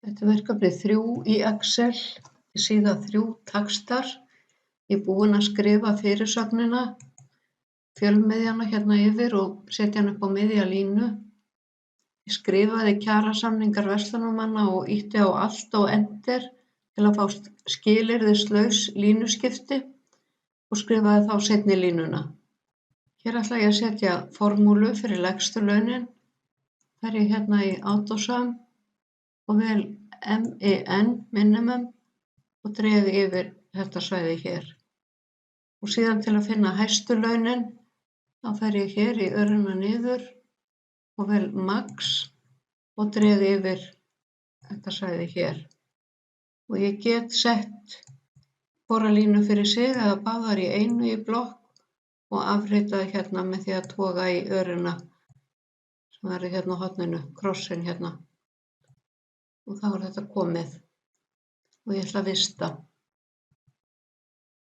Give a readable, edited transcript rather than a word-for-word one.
Þetta er verkefni 3 í Excel, síða 3 textar. Ég er búin að skrifa fyrirsögnina, fjölmiðjana hérna yfir og setja hann upp á miðja línu. Ég skrifaði kjarasamningar verslunarmanna og ýtti á Alt og Enter til að fá skilyrðislaus línuskipti og skrifaði þá seinni línuna. Hér ætla ég að setja formúlu fyrir lægstu launin. Fer ég hérna í AutoSum og vel MIN, minimum, og dreg yfir þetta svæði hér. Og síðan til að finna hæstu launin, þá fer ég hér í örina niður og vel max og dreg yfir þetta svæði hér. Og ég get sett hvora línu fyrir sig eða báðar í einu í blokk og afritað hérna með því að toga í örina sem verður hérna á horninu, krossinn hérna. Og þá er þetta komið og ég ætla að vista.